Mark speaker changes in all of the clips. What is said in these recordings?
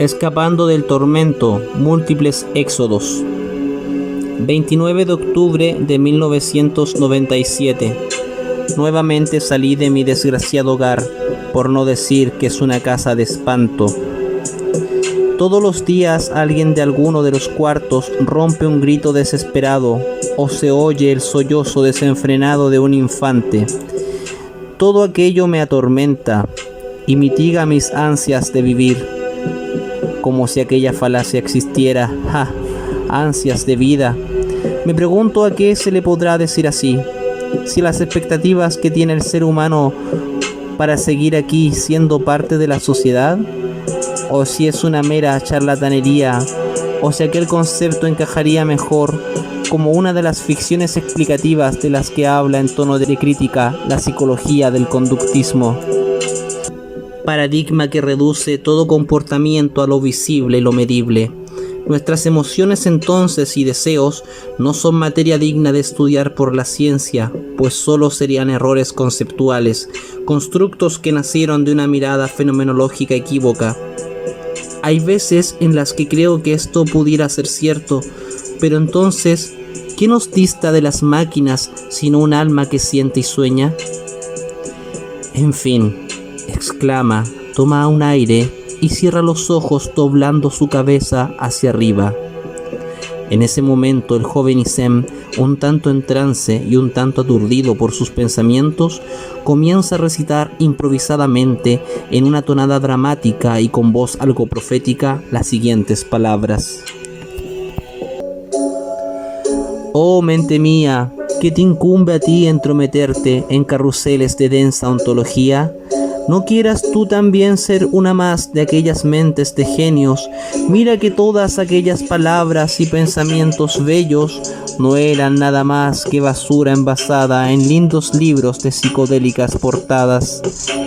Speaker 1: Escapando del tormento, múltiples éxodos. 29 de octubre de 1997. Nuevamente salí de mi desgraciado hogar, por no decir que es una casa de espanto. Todos los días alguien de alguno de los cuartos rompe un grito desesperado o se oye el sollozo desenfrenado de un infante. Todo aquello me atormenta y mitiga mis ansias de vivir. Como si aquella falacia existiera. ¡Ja! Ansias de vida. Me pregunto a qué se le podrá decir así. Si las expectativas que tiene el ser humano para seguir aquí siendo parte de la sociedad, o si es una mera charlatanería, o si aquel concepto encajaría mejor como una de las ficciones explicativas de las que habla en tono de crítica la psicología del conductismo. Paradigma que reduce todo comportamiento a lo visible y lo medible. Nuestras emociones entonces y deseos no son materia digna de estudiar por la ciencia, pues solo serían errores conceptuales, constructos que nacieron de una mirada fenomenológica equívoca. Hay veces en las que creo que esto pudiera ser cierto, pero entonces, ¿qué nos dista de las máquinas sino un alma que siente y sueña? En fin, exclama, toma un aire y cierra los ojos doblando su cabeza hacia arriba. En ese momento el joven Isem, un tanto en trance y un tanto aturdido por sus pensamientos, comienza a recitar improvisadamente en una tonada dramática y con voz algo profética las siguientes palabras. Oh mente mía, ¿qué te incumbe a ti entrometerte en carruseles de densa ontología? ¿No quieras tú también ser una más de aquellas mentes de genios? Mira que todas aquellas palabras y pensamientos bellos no eran nada más que basura envasada en lindos libros de psicodélicas portadas.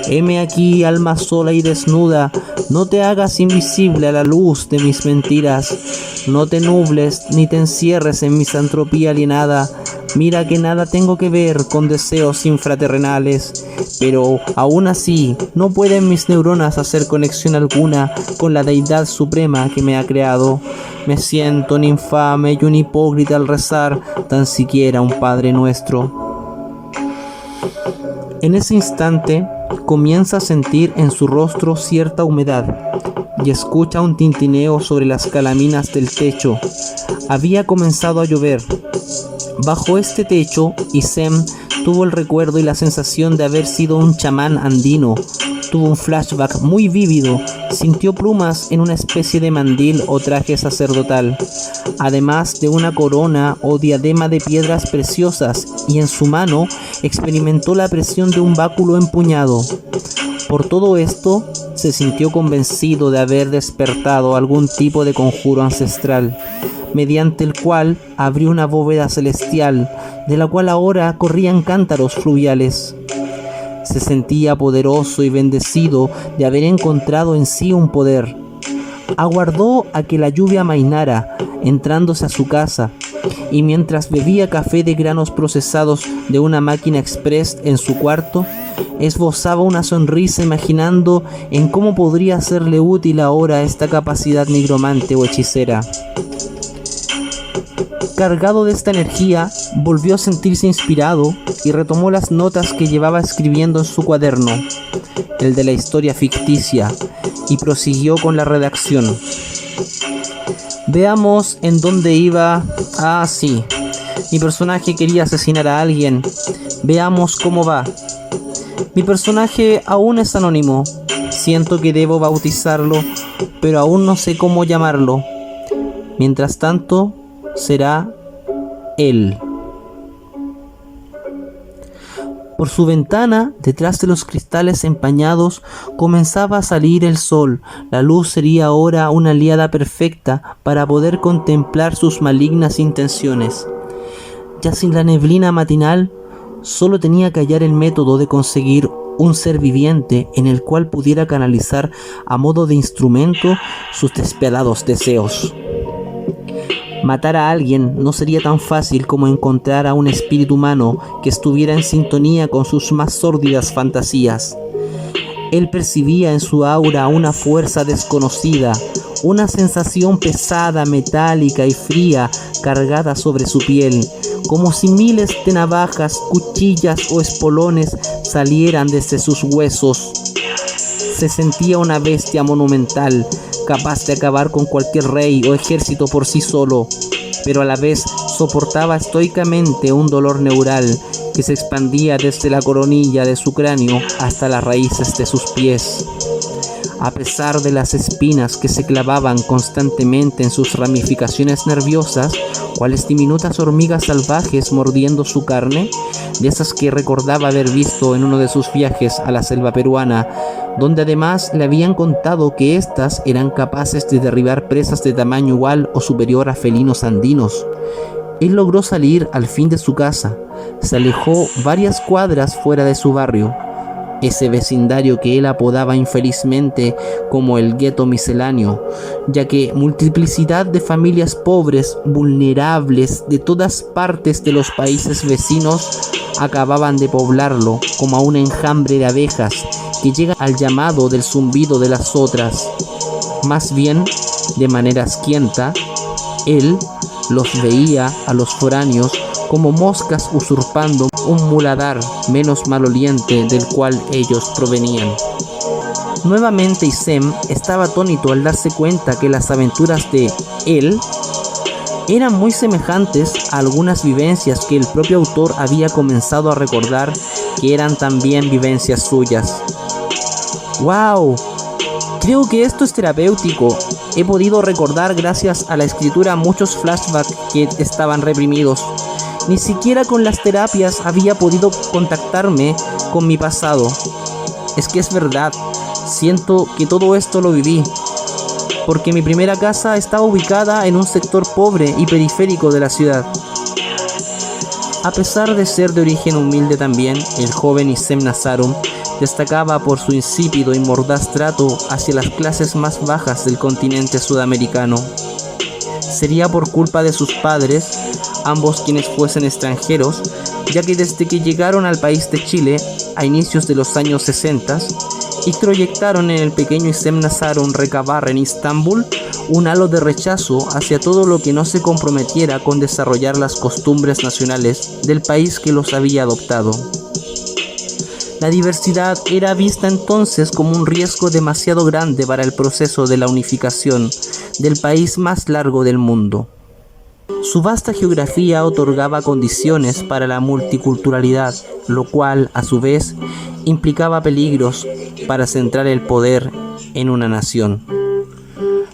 Speaker 1: Heme aquí, alma sola y desnuda, no te hagas invisible a la luz de mis mentiras, no te nubles ni te encierres en misantropía alienada. Mira que nada tengo que ver con deseos infraterrenales, pero aún así no pueden mis neuronas hacer conexión alguna con la deidad suprema que me ha creado. Me siento un infame y un hipócrita al rezar tan siquiera un Padre Nuestro. En ese instante comienza a sentir en su rostro cierta humedad y escucha un tintineo sobre las calaminas del techo. Había comenzado a llover. Bajo este techo, Isem tuvo el recuerdo y la sensación de haber sido un chamán andino. Tuvo un flashback muy vívido, sintió plumas en una especie de mandil o traje sacerdotal, además de una corona o diadema de piedras preciosas, y en su mano experimentó la presión de un báculo empuñado. Por todo esto, se sintió convencido de haber despertado algún tipo de conjuro ancestral, mediante el cual abrió una bóveda celestial, de la cual ahora corrían cántaros fluviales. Se sentía poderoso y bendecido de haber encontrado en sí un poder. Aguardó a que la lluvia amainara, entrándose a su casa, y mientras bebía café de granos procesados de una máquina express en su cuarto, esbozaba una sonrisa imaginando en cómo podría serle útil ahora esta capacidad nigromante o hechicera. Cargado de esta energía, volvió a sentirse inspirado y retomó las notas que llevaba escribiendo en su cuaderno, el de la historia ficticia, y prosiguió con la redacción. Veamos en dónde iba. Ah, sí. Mi personaje quería asesinar a alguien. Veamos cómo va. Mi personaje aún es anónimo. Siento que debo bautizarlo, pero aún no sé cómo llamarlo. Mientras tanto, será él. Por su ventana, detrás de los cristales empañados, comenzaba a salir el sol. La luz sería ahora una aliada perfecta para poder contemplar sus malignas intenciones. Ya sin la neblina matinal, solo tenía que hallar el método de conseguir un ser viviente en el cual pudiera canalizar a modo de instrumento sus despiadados deseos. Matar a alguien no sería tan fácil como encontrar a un espíritu humano que estuviera en sintonía con sus más sórdidas fantasías. Él percibía en su aura una fuerza desconocida, una sensación pesada, metálica y fría cargada sobre su piel, como si miles de navajas, cuchillas o espolones salieran desde sus huesos. Se sentía una bestia monumental, capaz de acabar con cualquier rey o ejército por sí solo, pero a la vez soportaba estoicamente un dolor neural que se expandía desde la coronilla de su cráneo hasta las raíces de sus pies. A pesar de las espinas que se clavaban constantemente en sus ramificaciones nerviosas, cuales diminutas hormigas salvajes mordiendo su carne, de esas que recordaba haber visto en uno de sus viajes a la selva peruana, donde además le habían contado que éstas eran capaces de derribar presas de tamaño igual o superior a felinos andinos. Él logró salir al fin de su casa, se alejó varias cuadras fuera de su barrio, ese vecindario que él apodaba infelizmente como el gueto misceláneo, ya que multiplicidad de familias pobres, vulnerables de todas partes de los países vecinos acababan de poblarlo como a un enjambre de abejas que llega al llamado del zumbido de las otras. Más bien, de manera asquienta, él los veía a los foráneos como moscas usurpando un muladar menos maloliente del cual ellos provenían. Nuevamente Isem estaba atónito al darse cuenta que las aventuras de él eran muy semejantes a algunas vivencias que el propio autor había comenzado a recordar que eran también vivencias suyas. ¡Wow! Creo que esto es terapéutico. He podido recordar gracias a la escritura muchos flashbacks que estaban reprimidos. Ni siquiera con las terapias había podido contactarme con mi pasado. Es que es verdad, siento que todo esto lo viví, porque mi primera casa estaba ubicada en un sector pobre y periférico de la ciudad. A pesar de ser de origen humilde también, el joven Isem Nazarum destacaba por su insípido y mordaz trato hacia las clases más bajas del continente sudamericano. Sería por culpa de sus padres, ambos quienes fuesen extranjeros, ya que desde que llegaron al país de Chile a inicios de los años 60 y proyectaron en el pequeño Isem Nazarum recabar en Istambul un halo de rechazo hacia todo lo que no se comprometiera con desarrollar las costumbres nacionales del país que los había adoptado. La diversidad era vista entonces como un riesgo demasiado grande para el proceso de la unificación del país más largo del mundo. Su vasta geografía otorgaba condiciones para la multiculturalidad, lo cual, a su vez, implicaba peligros para centrar el poder en una nación.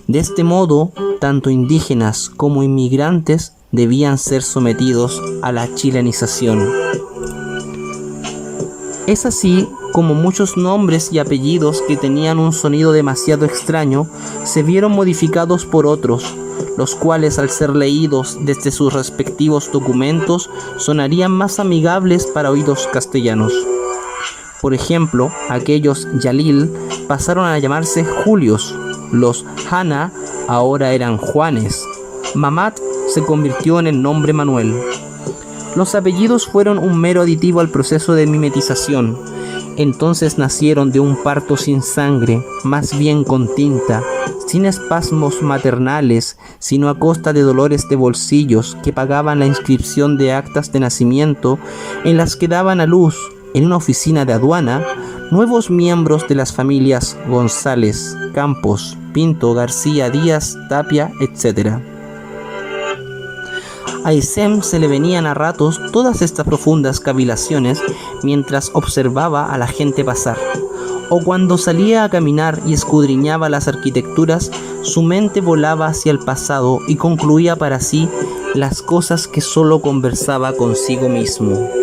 Speaker 1: De este modo, tanto indígenas como inmigrantes debían ser sometidos a la chilenización. Es así como muchos nombres y apellidos que tenían un sonido demasiado extraño se vieron modificados por otros, los cuales al ser leídos desde sus respectivos documentos sonarían más amigables para oídos castellanos. Por ejemplo, aquellos Yalil pasaron a llamarse Julios, los Hanna ahora eran Juanes, Mamat se convirtió en el nombre Manuel. Los apellidos fueron un mero aditivo al proceso de mimetización. Entonces nacieron de un parto sin sangre, más bien con tinta, sin espasmos maternales, sino a costa de dolores de bolsillos que pagaban la inscripción de actas de nacimiento en las que daban a luz, en una oficina de aduana, nuevos miembros de las familias González, Campos, Pinto, García, Díaz, Tapia, etc. A Isem se le venían a ratos todas estas profundas cavilaciones mientras observaba a la gente pasar, o cuando salía a caminar y escudriñaba las arquitecturas, su mente volaba hacia el pasado y concluía para sí las cosas que solo conversaba consigo mismo.